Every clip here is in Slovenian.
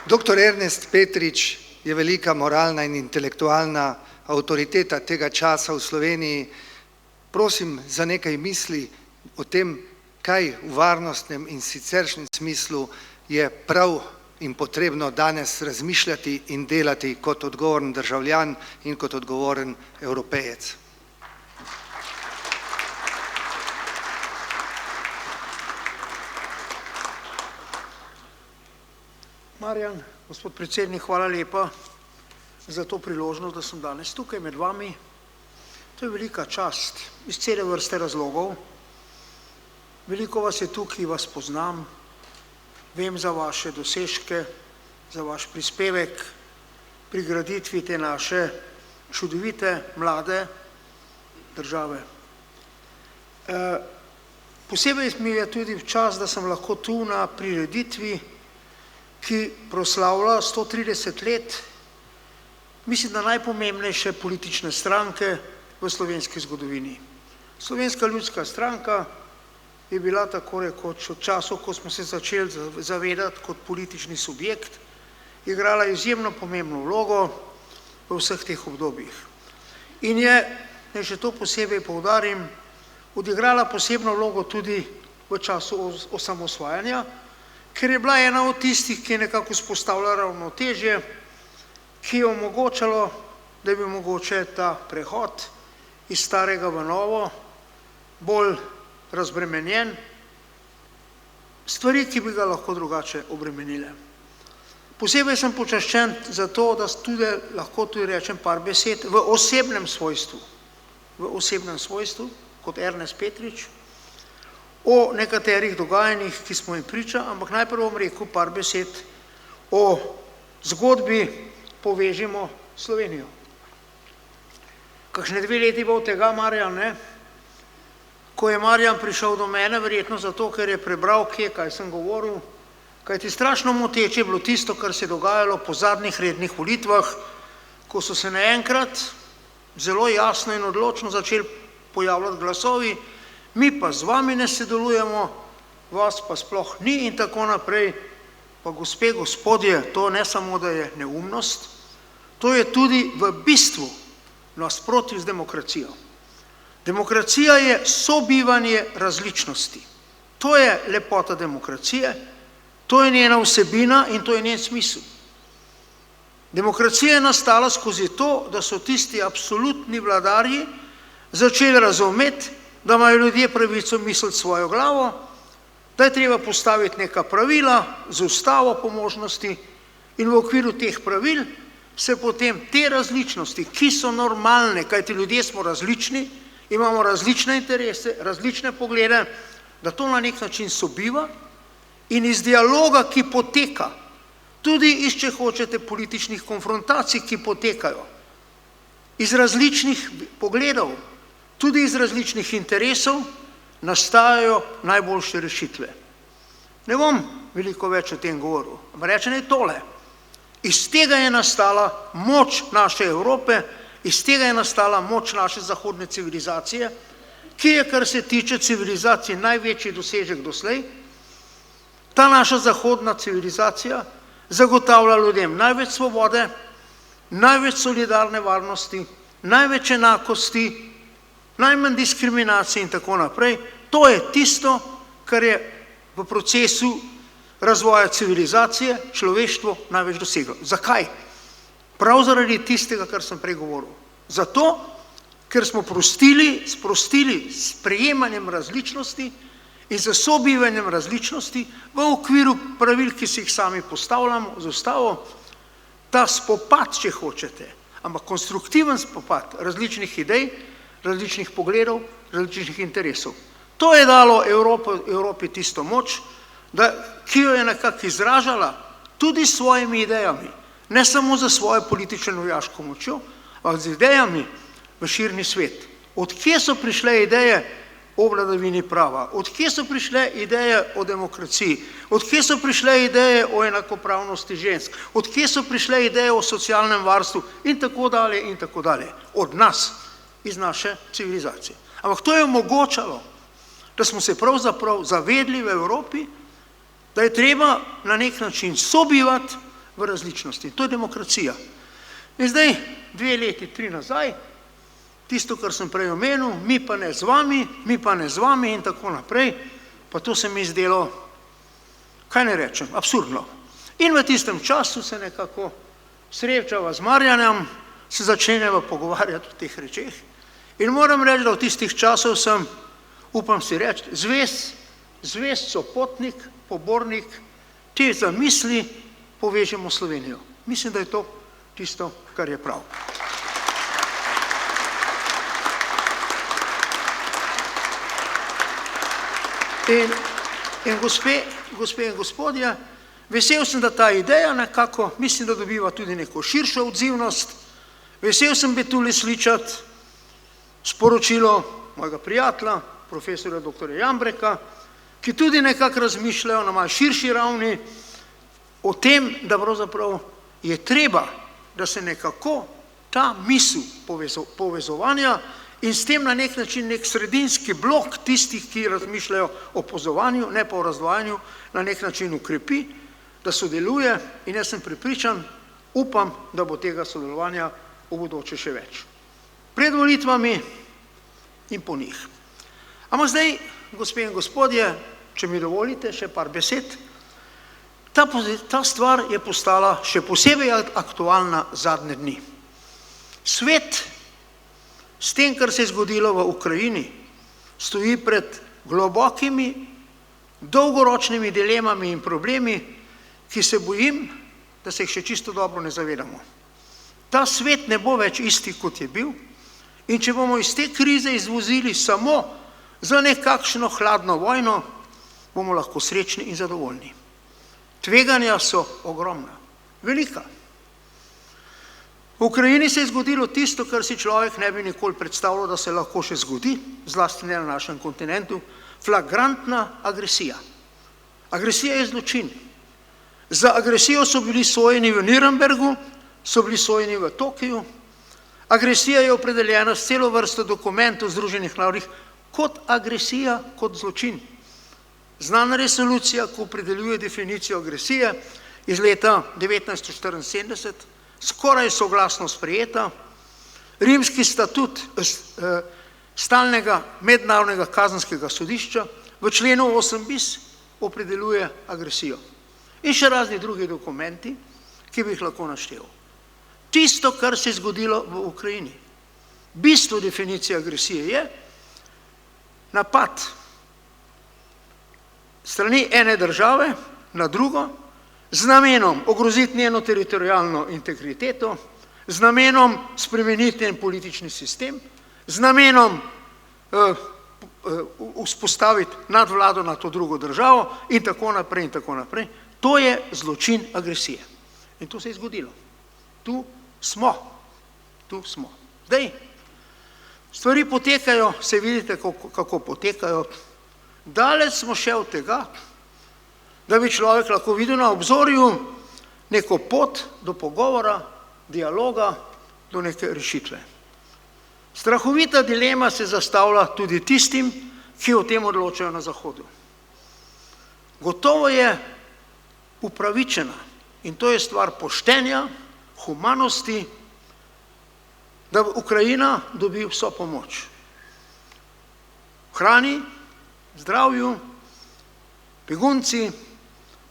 Dr. Ernest Petrič je velika moralna in intelektualna avtoriteta tega časa v Sloveniji. Prosim za nekaj misli o tem, kaj v varnostnem in siceršnjem smislu je prav in potrebno danes razmišljati in delati kot odgovoren državljan in kot odgovoren Evropejec. Marjan, gospod predsednik, hvala lepa za to priložnost, da sem danes tukaj med vami. To je velika čast iz cele vrste razlogov. Veliko vas je tukaj, vas poznam, vem za vaše dosežke, za vaš prispevek pri graditvi te naše čudovite, mlade države. Posebej mi je tudi čas, da sem lahko tu na prireditvi, ki proslavlja 130 let, mislim, da najpomembnejše politične stranke v slovenski zgodovini. Slovenska ljudska stranka je bila tako rekoč od časov, ko smo se začeli zavedati kot politični subjekt, igrala izjemno pomembno vlogo v vseh teh obdobjih. In je, naj še to posebej poudarim, odigrala posebno vlogo tudi v času osamosvajanja, ker je bila ena od tistih, ki je nekako vzpostavila ravnotežje, ki je omogočalo, da bi mogoče ta prehod iz starega v novo bolj razbremenjen, stvari, ki bi ga lahko drugače obremenile. Posebej sem počaščen za to, da tudi lahko tudi rečem par besed v osebnem svojstvu, kot Ernest Petrič, o nekaterih dogajanjih, ki smo jim priča, ampak najprej bom rekel par besed o zgodbi Povežimo Slovenijo. Kakšne 2 leti bo od tega, Marjan, ne? Ko je Marjan prišel do mene, verjetno zato, ker je prebral kje, kaj sem govoril, kajti strašno moteče je bilo tisto, kar se je dogajalo po zadnjih rednih volitvah, ko so se naenkrat zelo jasno in odločno začeli pojavljati glasovi, mi pa z vami ne sodelujemo, vas pa sploh ni in tako naprej. Pa gospe, gospodje, to ne samo, da je neumnost, to je tudi v bistvu nasprotju z demokracijo. Demokracija je sobivanje različnosti. To je lepota demokracije, to je njena vsebina in to je njen smisel. Demokracija je nastala skozi to, da so tisti absolutni vladarji začeli razumeti, da imajo ljudje pravico misliti svojo glavo, da je treba postaviti neka pravila z ustavo po možnosti in v okviru teh pravil se potem te različnosti, ki so normalne, kajti ljudje smo različni, imamo različne interese, različne poglede, da to na nek način sobiva in iz dialoga, ki poteka, tudi iz, če hočete, političnih konfrontacij, ki potekajo, iz različnih pogledov, tudi iz različnih interesov, nastajajo najboljše rešitve. Ne bom veliko več o tem govoril, ampak rečem je tole. Iz tega je nastala moč naše Evrope, iz tega je nastala moč naše zahodne civilizacije, ki je, kar se tiče civilizacije, največji dosežek doslej. Ta naša zahodna civilizacija zagotavlja ljudem največ svobode, največ solidarne varnosti, največ enakosti, najmanj diskriminacije in tako naprej. To je tisto, kar je v procesu razvoja civilizacije človeštvo največ doseglo. Zakaj? Prav zaradi tistega, kar sem prej govoril. Zato, ker smo sprostili sprejemanjem različnosti in z sobivanjem različnosti v okviru pravil, ki si jih sami postavljamo z ustavo, ta spopad, če hočete, ampak konstruktiven spopad različnih idej, različnih pogledov, različnih interesov. To je dalo Evropi tisto moč, ki jo je nekako izražala tudi s svojimi idejami, ne samo za svojo politično vojaško močjo, ampak z idejami v širni svet. Odkje so prišle ideje o vladavini prava, odkje so prišle ideje o demokraciji, odkje so prišle ideje o enakopravnosti žensk, odkje so prišle ideje o socialnem varstvu in tako dalje, od nas, iz naše civilizacije. Ampak to je omogočalo, da smo se pravzaprav zavedli v Evropi, da je treba na nek način sobivati v različnosti. To je demokracija. In zdaj, 2 leti, 3 nazaj, tisto, kar sem prej omenil, mi pa ne z vami in tako naprej, pa to se mi zdelo, kaj ne rečem, absurdno. In v tistem času se nekako srečava z Marjanom, se začenjava pogovarjati o teh rečeh in moram reči, da v tistih časov sem, upam si reči, zvest sopotnik, pobornik te zamisli Povežemo Slovenijo. Mislim, da je to tisto, kar je prav. In gospe in gospodje, vesel sem, da ta ideja nekako, mislim, da dobiva tudi neko širšo odzivnost. Vesel sem biti tule slišati sporočilo mojega prijatelja, profesorja dr. Jambreka, ki tudi nekako razmišljajo na malo širši ravni o tem, da pravzaprav je treba, da se nekako ta misel povezovanja in s tem na nek način nek sredinski blok tistih, ki razmišljajo o povezovanju, ne pa o razdvajanju, na nek način ukrepi, da sodeluje in jaz sem prepričan, upam, da bo tega sodelovanja v bodoče še več. Pred volitvami in po njih. Ampak zdaj, gospe in gospodje, če mi dovolite še par besed, ta stvar je postala še posebej aktualna zadnje dni. Svet s tem, kar se je zgodilo v Ukrajini, stoji pred globokimi, dolgoročnimi dilemami in problemi, ki se bojim, da se jih še čisto dobro ne zavedamo. Ta svet ne bo več isti, kot je bil, in če bomo iz te krize izvozili samo za nekakšno hladno vojno, bomo lahko srečni in zadovoljni. Tveganja so ogromna, velika. V Ukrajini se je zgodilo tisto, kar si človek ne bi nikoli predstavljal, da se lahko še zgodi, zlasti ne na našem kontinentu, flagrantna agresija. Agresija je zločin. Za agresijo so bili sojeni v Nürnbergu, so bili sojeni v Tokiu. Agresija je opredeljena s celo vrsto dokumentov Združenih narodov kot agresija, kot zločin. Znana resolucija, ko opredeljuje definicijo agresije iz leta 1974, skoraj soglasno sprejeta, Rimski statut stalnega mednarodnega kazenskega sodišča v členu 8 bis opredeljuje agresijo. In še razni drugi dokumenti, ki bi jih lahko naštel. Tisto, kar se je zgodilo v Ukrajini. Bistvo definicije agresije je napad strani ene države na drugo z namenom ogroziti njeno teritorialno integriteto, z namenom spremeniti njen politični sistem, z namenom vzpostaviti nadvlado na to drugo državo in tako naprej in tako naprej. To je zločin agresije. In to se je zgodilo. Tu smo. Zdaj, stvari potekajo, se vidite, kako potekajo. Daleč smo še od tega, da bi človek lahko videl na obzorju neko pot do pogovora, dialoga, do neke rešitve. Strahovita dilema se zastavlja tudi tistim, ki o tem odločajo na Zahodu. Gotovo je upravičena in to je stvar poštenja, humanosti, da Ukrajina dobi vso pomoč. Hrani, zdravju, begunci,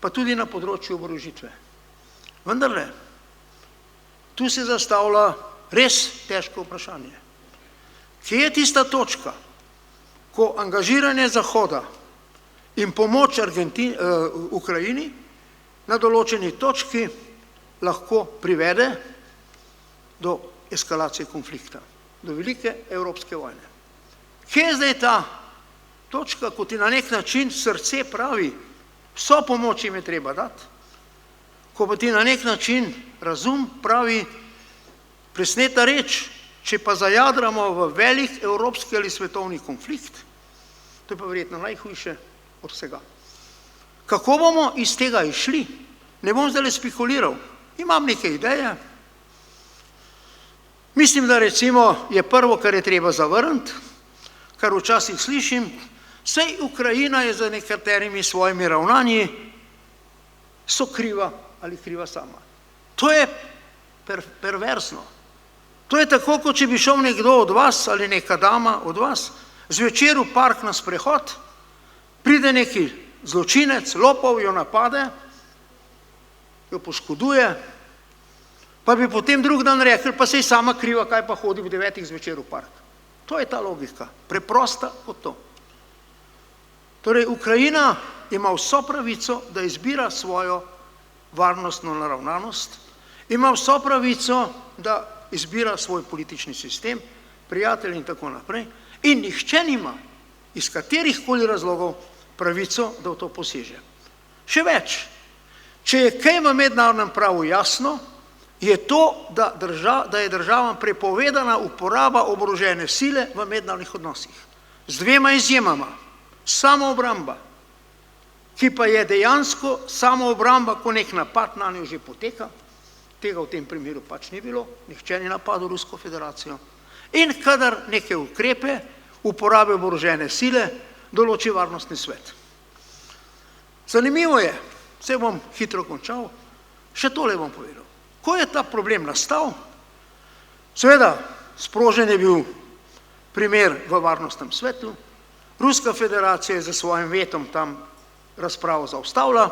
pa tudi na področju oborožitve. Vendarle, tu se zastavlja res težko vprašanje. Kje je tista točka, ko angažiranje Zahoda in pomoč Ukrajini na določeni točki lahko privede do eskalacije konflikta, do velike evropske vojne. Kje je zdaj ta točka, ko ti na nek način srce pravi, vso pomoč jim je treba dati, ko pa ti na nek način razum pravi, presneta reč, če pa zajadramo v velik evropski ali svetovni konflikt, to je pa verjetno najhujše od vsega. Kako bomo iz tega išli? Ne bom zdaj spekuliral. Imam neke ideje. Mislim, da recimo je prvo, kar je treba zavrniti, kar včasih slišim, saj Ukrajina je za nekaterimi svojimi ravnanji so kriva ali kriva sama. To je perverzno. To je tako, kot če bi šel nekdo od vas ali neka dama od vas zvečer v park na sprehod, pride neki zločinec, lopov, jo napade, jo poškoduje, pa bi potem drug dan rekli, pa sej sama kriva, kaj pa hodi v 9 zvečer v park. To je ta logika, preprosta kot to. Torej, Ukrajina ima vso pravico, da izbira svojo varnostno naravnanost, ima vso pravico, da izbira svoj politični sistem, prijatelj in tako naprej, in nihče nima iz katerihkoli razlogov pravico, da v to poseže. Še več, če je kaj v mednarodnem pravu jasno, je to, da je državam prepovedana uporaba oborožene sile v mednarodnih odnosih. Z dvema izjemama. Samoobramba, ki pa je dejansko samoobramba, ko nek napad na njo že poteka, tega v tem primeru pač ni bilo, nihče ni napadel Rusko federacijo, in kadar neke ukrepe uporabe oborožene sile določi varnostni svet. Zanimivo je, se bom hitro končal, še tole bom povedal. Ko je ta problem nastal, seveda sprožen je bil primer v varnostnem svetu, Ruska federacija je za svojim vetom tam razpravo zaustavila,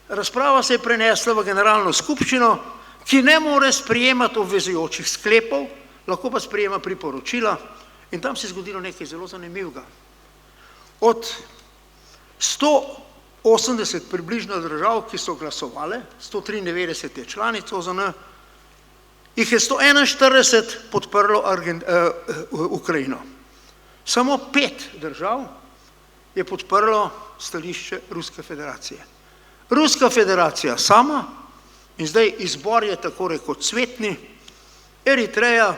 razprava se je prenesla v generalno skupščino, ki ne more sprejemati obvezujočih sklepov, lahko pa sprejema priporočila, in tam se je zgodilo nekaj zelo zanimivega. Od 180 približno držav, ki so glasovale, 193 je članic OZN, jih je 141 podprlo Ukrajino. Samo 5 držav je podprlo stališče Ruske federacije. Ruska federacija sama, in zdaj izbor je tako rekoč cvetni, Eritreja,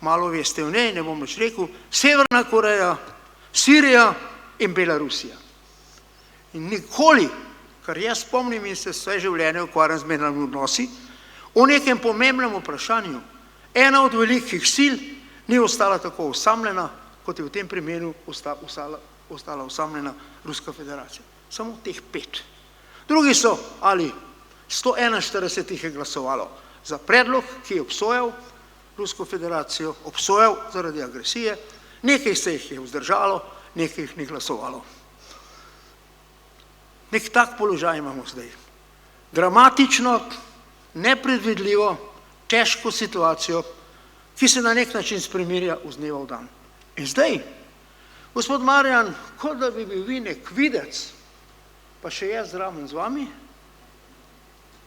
malo veste v njej, ne bom več rekel, Severna Koreja, Sirija in Belarusija. In nikoli, kar jaz spomnim in se vse življenje ukvarjam z mednarodnimi odnosi, o nekem pomembnem vprašanju, ena od velikih sil ni ostala tako osamljena, kot je v tem primeru ostala osamljena Ruska federacija. Samo teh 5. Drugi so, ali 141 jih je glasovalo za predlog, ki je obsojal Rusko federacijo, obsojal zaradi agresije, nekaj se jih je vzdržalo, nekaj jih ni glasovalo. Nek tak položaj imamo zdaj. Dramatično, nepredvidljivo, težko situacijo, ki se na nek način spreminja iz dneva v dan. In zdaj, gospod Marjan, kot da bi bil vi nek videc, pa še jaz zraven z vami,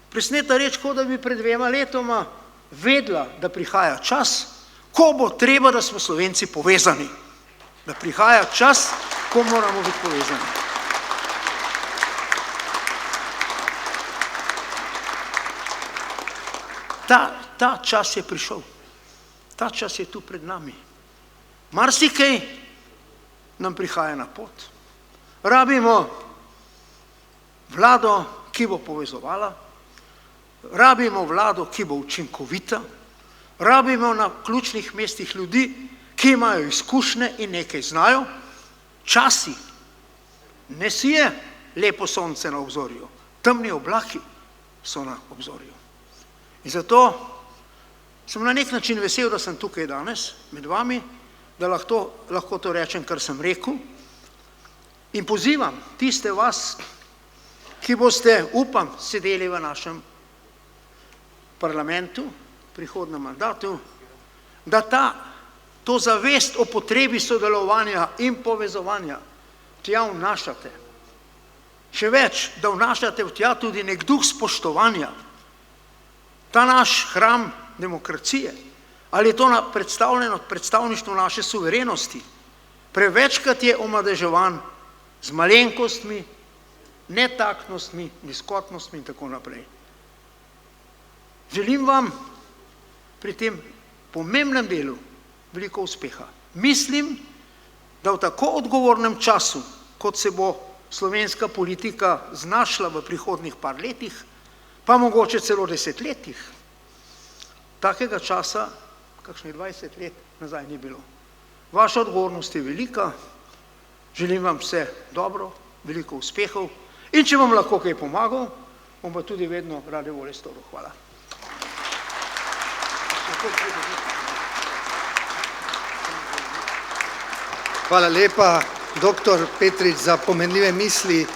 presneta reč, kot da bi pred 2 letoma vedela, da prihaja čas, ko bo treba, da smo Slovenci povezani. Da prihaja čas, ko moramo biti povezani. Ta čas je prišel. Ta čas je tu pred nami. Marsikaj nam prihaja na pot. Rabimo vlado, ki bo povezovala, rabimo vlado, ki bo učinkovita, rabimo na ključnih mestih ljudi, ki imajo izkušnje in nekaj znajo. Časi ne sije lepo sonce na obzorju, temni oblaki so na obzorju. In zato sem na nek način vesel, da sem tukaj danes med vami, da lahko to rečem, kar sem rekel, in pozivam tiste vas, ki boste, upam, sedeli v našem parlamentu, prihodnem mandatu, da to zavest o potrebi sodelovanja in povezovanja tja vnašate. Še več, da vnašate v tja tudi nek duh spoštovanja. Ta naš hram demokracije, ali je to predstavništvo naše suverenosti, prevečkrat je omadeževan z malenkostmi, netaktnostmi, nizkotnostmi in tako naprej. Želim vam pri tem pomembnem delu veliko uspeha. Mislim, da v tako odgovornem času, kot se bo slovenska politika znašla v prihodnjih par letih, pa mogoče celo desetletjih, takega časa, kakšnih 20 let nazaj ni bilo. Vaša odgovornost je velika, želim vam vse dobro, veliko uspehov, in če vam lahko kaj pomagal, bom pa tudi vedno rade volje storil. Hvala. Hvala lepa, doktor Petrič, za pomenljive misli.